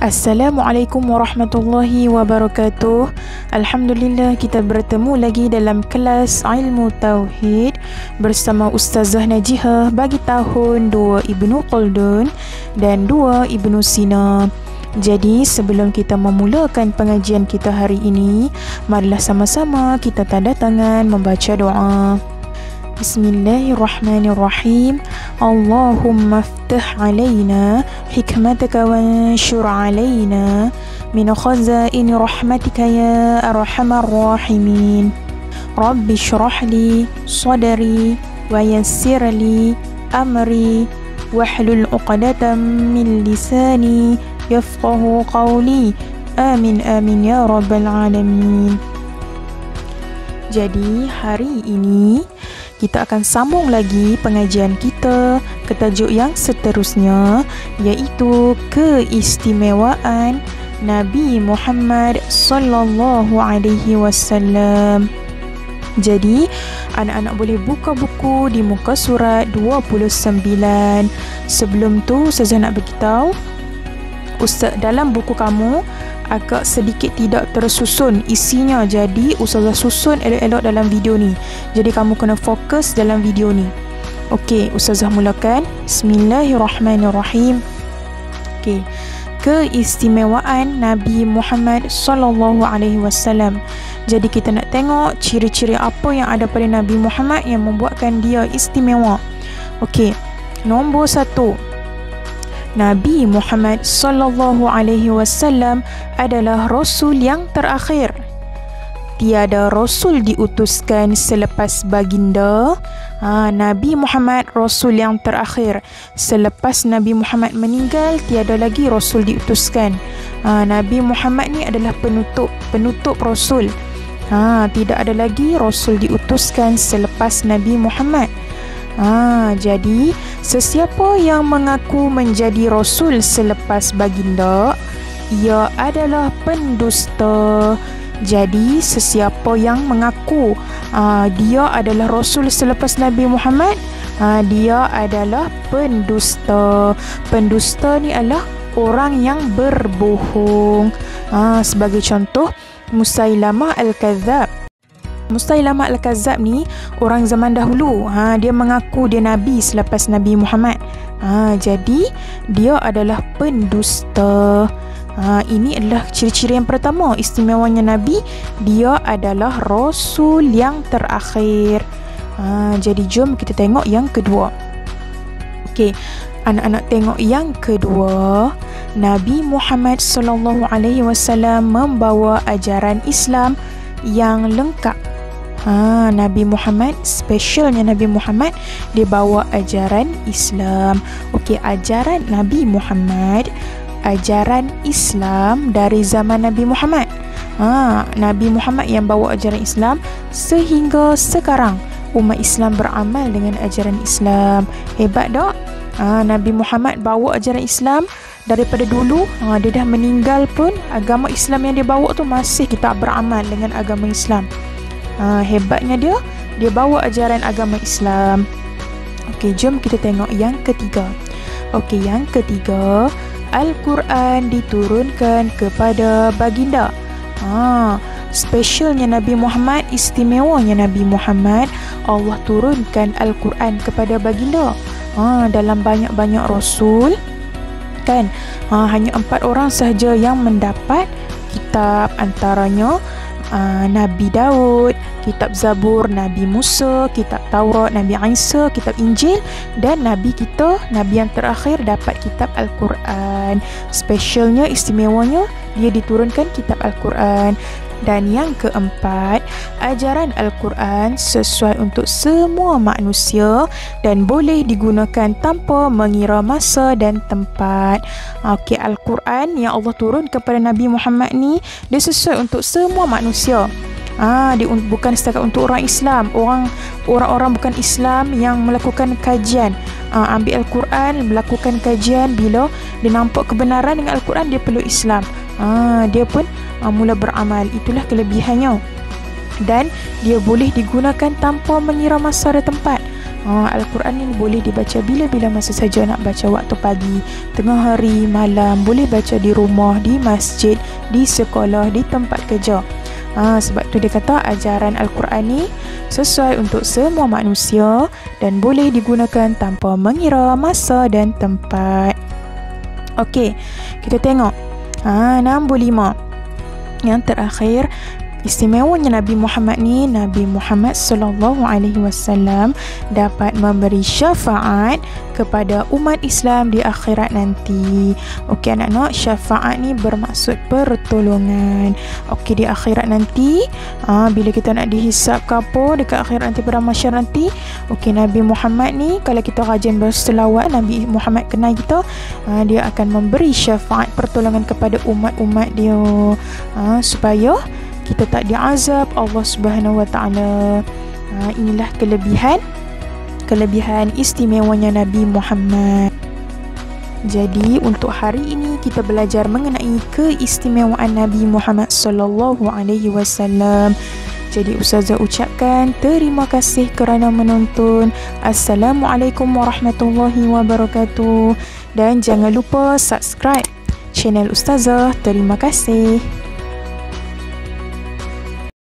Assalamualaikum warahmatullahi wabarakatuh. Alhamdulillah, kita bertemu lagi dalam kelas ilmu tauhid bersama Ustazah Najihah bagi tahun 2 Ibnu Khaldun dan 2 Ibnu Sina. Jadi sebelum kita memulakan pengajian kita hari ini, marilah sama-sama kita tanda tangan membaca doa. Bismillahirrahmanirrahim. Allahumma aftah alaina hikmataka wanshur alaina min khazaini rahmatika ya arhamar rahimin. Rabbi shrah li sadri wa yassir li amri wahlul 'uqdatam min lisani yafqahu qawli. Amin amin ya rabbal alamin. Jadi hari ini kita akan sambung lagi pengajian kita ke tajuk yang seterusnya, iaitu keistimewaan Nabi Muhammad sallallahu alaihi wasallam. Jadi anak-anak boleh buka buku di muka surat 29. Sebelum tu Ustazah nak beritahu, Ustaz, dalam buku kamu agak sedikit tidak tersusun isinya, jadi Ustazah susun elok-elok dalam video ni. Jadi kamu kena fokus dalam video ni. Okey, Ustazah mulakan. Bismillahirrahmanirrahim. Okey, keistimewaan Nabi Muhammad sallallahu alaihi wasallam. Jadi kita nak tengok ciri-ciri apa yang ada pada Nabi Muhammad yang membuatkan dia istimewa. Okey, nombor 1, Nabi Muhammad sallallahu alaihi wasallam adalah rasul yang terakhir. Tiada rasul diutuskan selepas baginda. Nabi Muhammad rasul yang terakhir. Selepas Nabi Muhammad meninggal, tiada lagi rasul diutuskan. Nabi Muhammad ni adalah penutup rasul. Tidak ada lagi rasul diutuskan selepas Nabi Muhammad. Jadi sesiapa yang mengaku menjadi rasul selepas baginda, ia adalah pendusta. Jadi sesiapa yang mengaku dia adalah rasul selepas Nabi Muhammad, dia adalah pendusta. Pendusta ni adalah orang yang berbohong. Sebagai contoh, Musailamah Al-Kadzab. Musailamah Al-Kadzab ni orang zaman dahulu. Dia mengaku dia Nabi selepas Nabi Muhammad. Jadi dia adalah pendusta. Ini adalah ciri-ciri yang pertama, istimewanya Nabi. Dia adalah Rasul yang terakhir. Jadi jom kita tengok yang kedua. Okey, anak-anak tengok yang kedua. Nabi Muhammad sallallahu alaihi wasallam membawa ajaran Islam yang lengkap. Nabi Muhammad, specialnya Nabi Muhammad, dia bawa ajaran Islam. Okey, ajaran Nabi Muhammad, ajaran Islam dari zaman Nabi Muhammad. Nabi Muhammad yang bawa ajaran Islam sehingga sekarang umat Islam beramal dengan ajaran Islam. Hebat tak? Nabi Muhammad bawa ajaran Islam daripada dulu. Dia dah meninggal pun agama Islam yang dia bawa tu masih kita beramal dengan agama Islam. Hebatnya dia bawa ajaran agama Islam. Okey, jom kita tengok yang ketiga. Okey, yang ketiga, Al-Quran diturunkan kepada baginda. Specialnya Nabi Muhammad, istimewanya Nabi Muhammad, Allah turunkan Al-Quran kepada baginda. Dalam banyak-banyak rasul kan, hanya 4 orang sahaja yang mendapat kitab, antaranya Nabi Daud, kitab Zabur Nabi Musa, kitab Taurat Nabi Isa, kitab Injil, dan Nabi kita, Nabi yang terakhir dapat kitab Al-Quran. Specialnya, istimewanya, dia diturunkan kitab Al-Quran. Dan yang keempat, ajaran Al-Quran sesuai untuk semua manusia dan boleh digunakan tanpa mengira masa dan tempat. Okey, Al-Quran yang Allah turun kepada Nabi Muhammad ni, dia sesuai untuk semua manusia. Dia bukan setakat untuk orang Islam. Orang-orang bukan Islam yang melakukan kajian, ambil Al-Quran, melakukan kajian, bila dia nampak kebenaran dengan Al-Quran, dia perlu Islam. Dia pun mula beramal. Itulah kelebihannya. Dan dia boleh digunakan tanpa mengira masa dan tempat. Al-Quran ni boleh dibaca bila-bila masa saja nak baca, waktu pagi, tengah hari, malam, boleh baca di rumah, di masjid, di sekolah, di tempat kerja. Sebab tu dia kata ajaran Al-Quran ni sesuai untuk semua manusia dan boleh digunakan tanpa mengira masa dan tempat. Okey, kita tengok nombor 5. Yang terakhir, istimewanya Nabi Muhammad ni, Nabi Muhammad sallallahu alaihi wasallam dapat memberi syafaat kepada umat Islam di akhirat nanti. Okey anak-anak, syafaat ni bermaksud pertolongan. Okey, di akhirat nanti, bila kita nak dihisap ke apa dekat akhirat nanti, pada mahsyar nanti, okey, Nabi Muhammad ni kalau kita rajin berselawat, Nabi Muhammad kenal kita, dia akan memberi syafaat pertolongan kepada umat-umat dia, supaya kita tak diazab Allah Subhanahu Wa Taala. Inilah kelebihan istimewanya Nabi Muhammad. Jadi untuk hari ini kita belajar mengenai keistimewaan Nabi Muhammad sallallahu alaihi wasallam. Jadi Ustazah ucapkan terima kasih kerana menonton. Assalamualaikum warahmatullahi wabarakatuh. Dan jangan lupa subscribe channel Ustazah. Terima kasih.